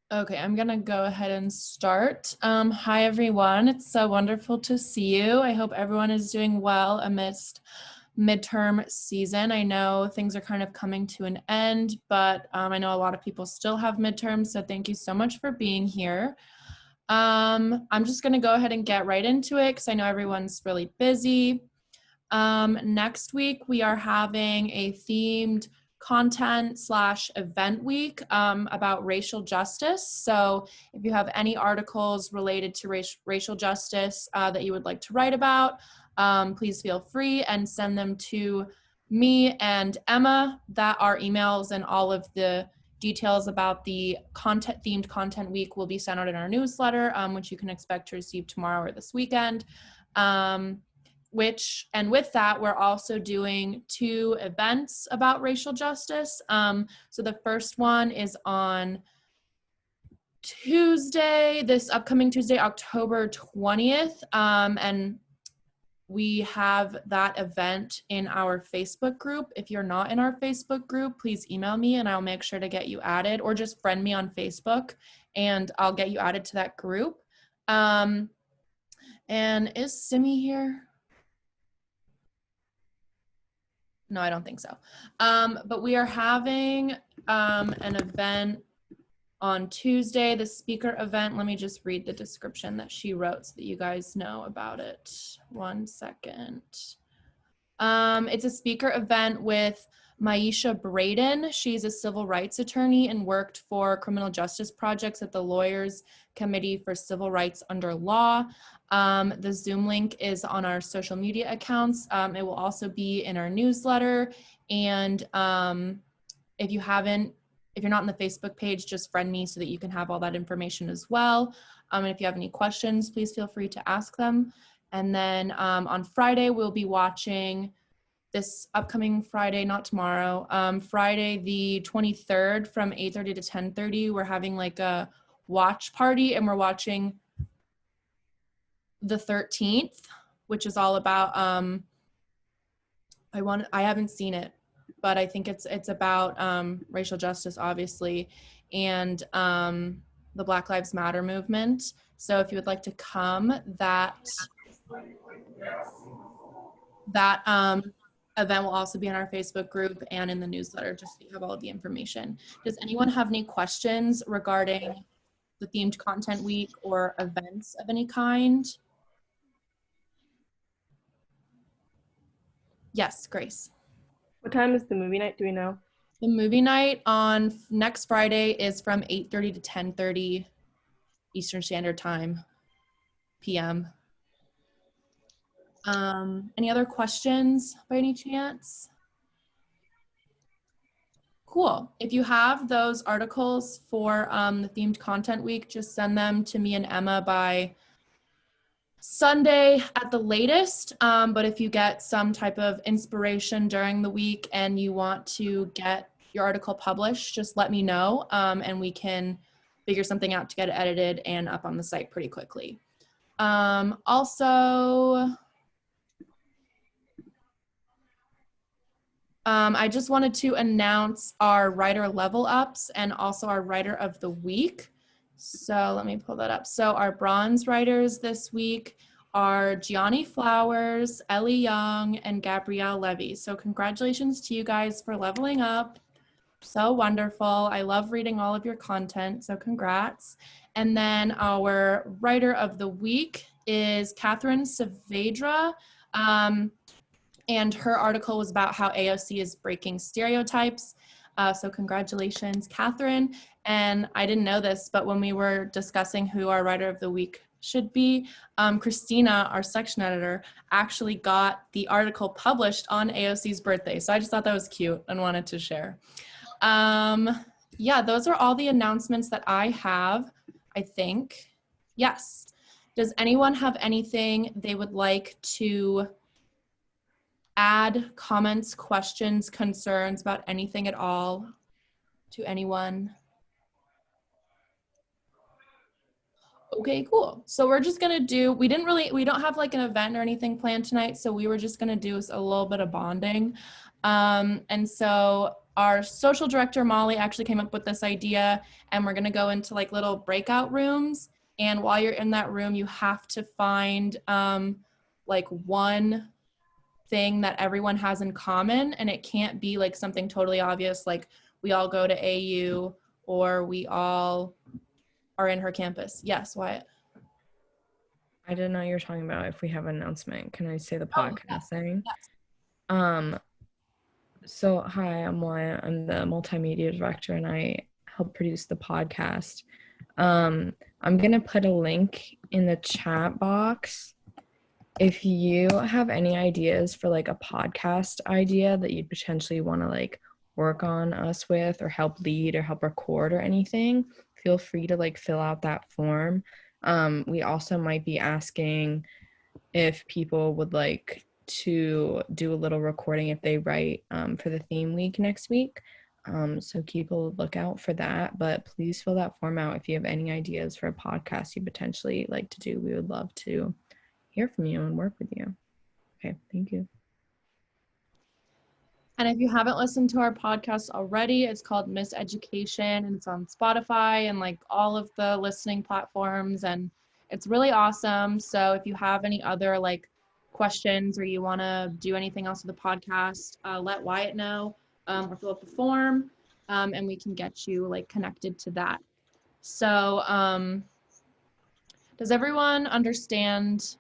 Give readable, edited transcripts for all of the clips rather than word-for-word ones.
Okay, I'm gonna go ahead and start. Hi everyone, it's so wonderful to see you. I hope everyone is doing well amidst midterm season. I know things are kind of coming to an end, but I know a lot of people still have midterms, so thank you so much for being here. I'm just gonna go ahead and get right into it because I know everyone's really busy. Next week, we are having a themed content/event week about racial justice. So if you have any articles related to racial justice that you would like to write about, please feel free and send them to me and Emma. That our emails and all of the details about the themed content week will be sent out in our newsletter, which you can expect to receive tomorrow or this weekend. And with that, we're also doing 2 events about racial justice. So the first one is on Tuesday, this upcoming Tuesday, October 20th. And we have that event in our Facebook group. If you're not in our Facebook group, please email me and I'll make sure to get you added, or just friend me on Facebook and I'll get you added to that group. And is Simi here? No, I don't think so. But we are having an event on Tuesday, the speaker event. Let me just read the description that she wrote so that you guys know about it. 1 second. It's a speaker event with Maisha Braden. She's a civil rights attorney and worked for criminal justice projects at the Lawyers Committee for Civil Rights Under Law. The Zoom link is on our social media accounts. It will also be in our newsletter. And if you're not on the Facebook page, just friend me so that you can have all that information as well. And if you have any questions, please feel free to ask them. And then on Friday, we'll be watching this upcoming Friday, not tomorrow, Friday the 23rd from 8:30 to 10:30. We're having like a watch party and we're watching the 13th, which is all about, I haven't seen it, but I think it's about racial justice, obviously, and the Black Lives Matter movement. So if you would like to come, that event will also be in our Facebook group and in the newsletter, just so you have all of the information. Does anyone have any questions regarding the themed content week or events of any kind? Yes, Grace. What time is the movie night? Do we know? The movie night on next Friday is from 8:30 to 10:30 Eastern Standard Time, PM. Any other questions by any chance? Cool. If you have those articles for the themed content week, just send them to me and Emma by Sunday at the latest. But if you get some type of inspiration during the week and you want to get your article published, just let me know and we can figure something out to get it edited and up on the site pretty quickly. I just wanted to announce our writer level ups and also our writer of the week. So let me pull that up. So our bronze writers this week are Gianni Flowers, Ellie Young, and Gabrielle Levy. So congratulations to you guys for leveling up. So wonderful. I love reading all of your content, so congrats. And then our writer of the week is Catherine Saavedra. And her article was about how AOC is breaking stereotypes. So congratulations, Catherine. And I didn't know this, but when we were discussing who our writer of the week should be, Christina, our section editor, actually got the article published on AOC's birthday. So I just thought that was cute and wanted to share. Yeah, those are all the announcements that I have, I think. Yes. Does anyone have anything they would like to add, comments, questions, concerns about anything at all to anyone? Okay, cool. So we're just gonna do, we don't have like an event or anything planned tonight, so we were just gonna do a little bit of bonding. And so our social director, Molly, actually came up with this idea, and we're gonna go into like little breakout rooms. And while you're in that room, you have to find like one thing that everyone has in common, and it can't be like something totally obvious, like we all go to AU or we all are in her campus. Yes, Wyatt. I didn't know you were talking about if we have an announcement. Can I say the Oh, podcast yes. thing? Yes. So hi, I'm Wyatt. I'm the multimedia director and I help produce the podcast. I'm gonna put a link in the chat box. If you have any ideas for like a podcast idea that you'd potentially want to like work on us with or help lead or help record or anything, feel free to like fill out that form. We also might be asking if people would like to do a little recording if they write for the theme week next week. So keep a lookout for that, but please fill that form out if you have any ideas for a podcast you potentially like to do. We would love to hear from you and work with you. Okay, thank you. And if you haven't listened to our podcast already, it's called MISSEDUCATION, and it's on Spotify and like all of the listening platforms, and it's really awesome. So if you have any other like questions or you want to do anything else with the podcast, let Wyatt know or fill out the form, and we can get you like connected to that. So does everyone understand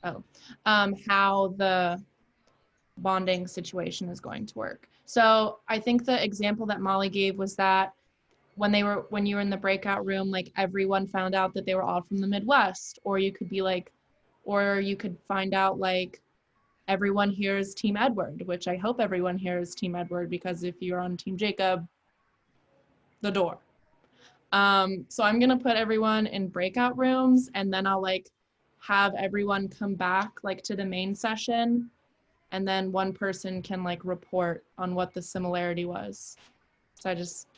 how the bonding situation is going to work? So I think the example that Molly gave was that when you were in the breakout room, like everyone found out that they were all from the Midwest, or you could find out like everyone here is Team Edward, which I hope everyone here is Team Edward, because if you're on Team Jacob, the door. So I'm gonna put everyone in breakout rooms, and then I'll like have everyone come back like to the main session, and then one person can like report on what the similarity was. So I just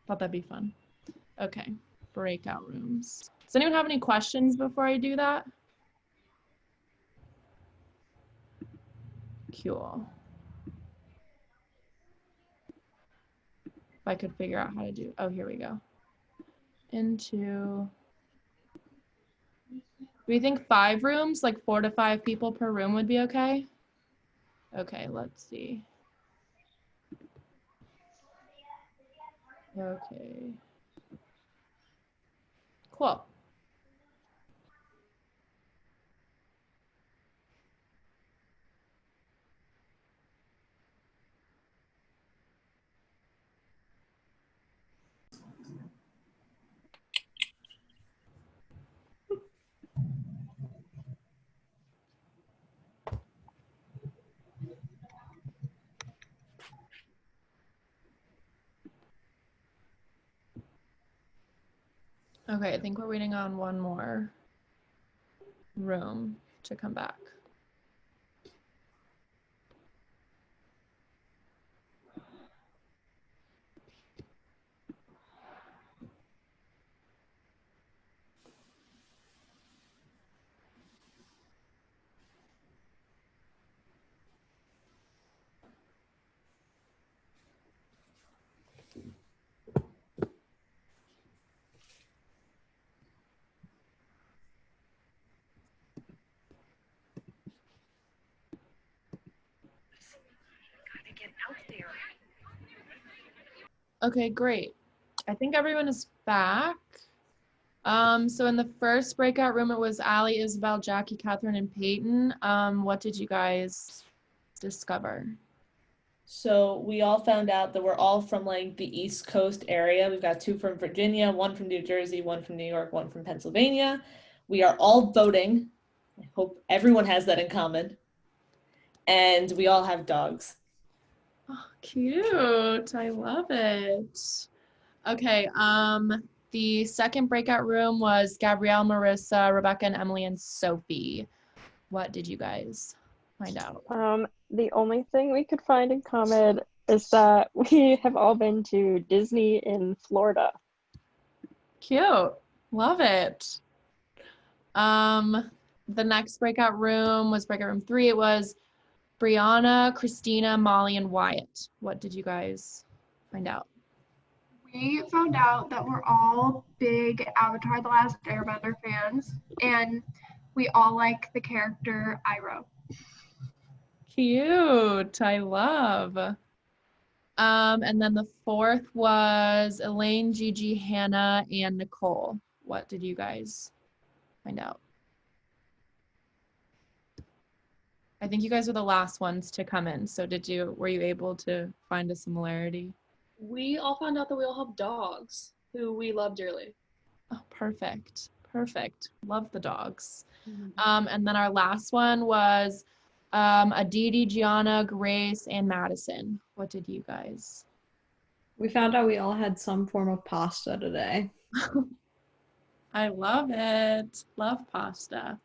thought that'd be fun. Okay, breakout rooms. Does anyone have any questions before I do that? Cool. If I could figure out how to do, oh, here we go. Do we think 5 rooms, like 4 to 5 people per room would be okay? Okay, let's see. Okay. Cool. Okay, I think we're waiting on one more room to come back. Okay, great. I think everyone is back. So in the first breakout room, it was Allie, Isabel, Jackie, Catherine, and Peyton. What did you guys discover? So we all found out that we're all from like the East Coast area. We've got 2 from Virginia, 1 from New Jersey, 1 from New York, 1 from Pennsylvania. We are all voting. I hope everyone has that in common. And we all have dogs. Oh, cute. I love it. Okay, the second breakout room was Gabrielle, Marissa, Rebecca, and Emily, and Sophie. What did you guys find out? The only thing we could find in common is that we have all been to Disney in Florida. Cute. Love it. The next breakout room was breakout room 3. It was Brianna, Christina, Molly, and Wyatt. What did you guys find out? We found out that we're all big Avatar The Last Airbender fans, and we all like the character Iroh. Cute. I love. And then the fourth was Elaine, Gigi, Hannah, and Nicole. What did you guys find out? I think you guys are the last ones to come in. So were you able to find a similarity? We all found out that we all have dogs who we love dearly. Oh, perfect. Perfect. Love the dogs. And then our last one was Aditi, Gianna, Grace, and Madison. What did you guys? We found out we all had some form of pasta today. I love it. Love pasta.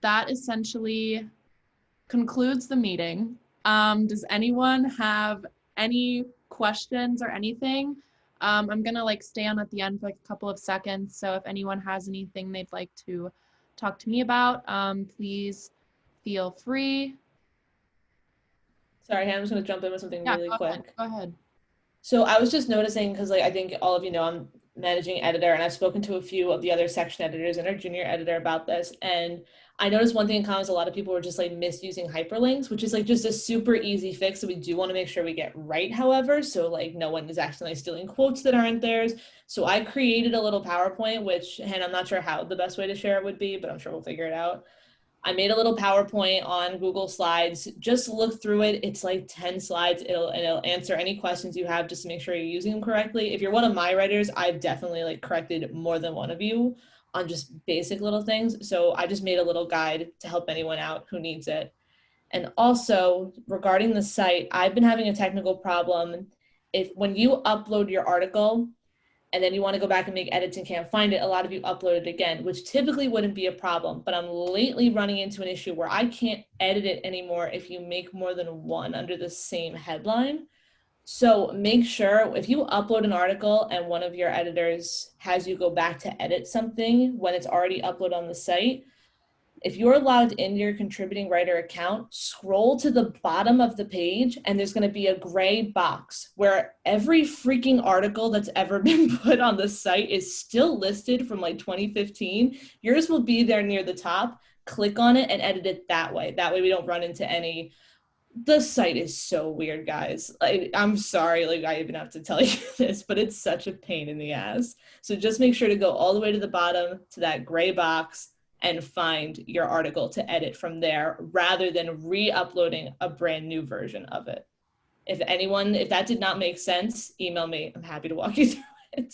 That essentially concludes the meeting. Does anyone have any questions or anything? I'm gonna stay on at the end for a couple of seconds. So if anyone has anything they'd like to talk to me about, please feel free. Sorry, Hannah, I'm just going to jump in with something really quick. Go ahead. So I was just noticing, because I think all of you know I'm managing editor, and I've spoken to a few of the other section editors and our junior editor about this, and I noticed one thing in comments, a lot of people were just misusing hyperlinks, which is just a super easy fix that we do want to make sure we get right, however, so no one is accidentally stealing quotes that aren't theirs. So I created a little PowerPoint, which, Hannah, I'm not sure how the best way to share it would be, but I'm sure we'll figure it out. I made a little PowerPoint on Google Slides. Just look through it. It's 10 slides. It'll answer any questions you have just to make sure you're using them correctly. If you're one of my writers, I've definitely corrected more than one of you on just basic little things. So I just made a little guide to help anyone out who needs it. And also regarding the site, I've been having a technical problem. When you upload your article, and then you want to go back and make edits and can't find it, a lot of you upload it again, which typically wouldn't be a problem. But I'm lately running into an issue where I can't edit it anymore if you make more than one under the same headline. So make sure if you upload an article and one of your editors has you go back to edit something when it's already uploaded on the site, if you're logged in your contributing writer account, scroll to the bottom of the page and there's going to be a gray box where every freaking article that's ever been put on the site is still listed from 2015. Yours will be there near the top. Click on it and edit it that way. That way we don't run into any. The site is so weird, guys. I'm sorry, I even have to tell you this, but it's such a pain in the ass. So just make sure to go all the way to the bottom to that gray box and find your article to edit from there rather than re-uploading a brand new version of it. If that did not make sense, email me. I'm happy to walk you through it.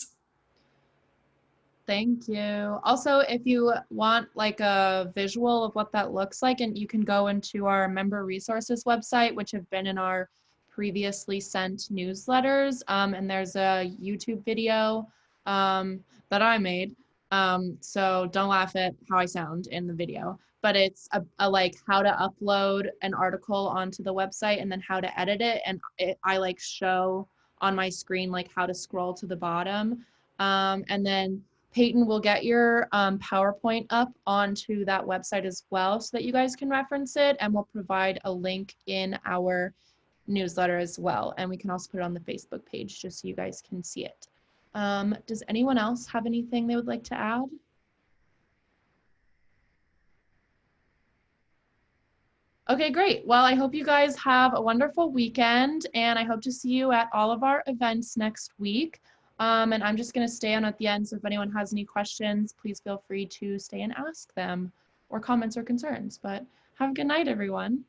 Thank you. Also, if you want a visual of what that looks like, and you can go into our member resources website, which have been in our previously sent newsletters, and there's a YouTube video that I made. So don't laugh at how I sound in the video, but it's a how to upload an article onto the website and then how to edit it. And I show on my screen, how to scroll to the bottom. And then Peyton will get your PowerPoint up onto that website as well so that you guys can reference it, and we'll provide a link in our newsletter as well. And we can also put it on the Facebook page just so you guys can see it. Does anyone else have anything they would like to add? Okay, great. Well, I hope you guys have a wonderful weekend, and I hope to see you at all of our events next week. And I'm just going to stay on at the end, so if anyone has any questions, please feel free to stay and ask them, or comments or concerns. But have a good night, everyone.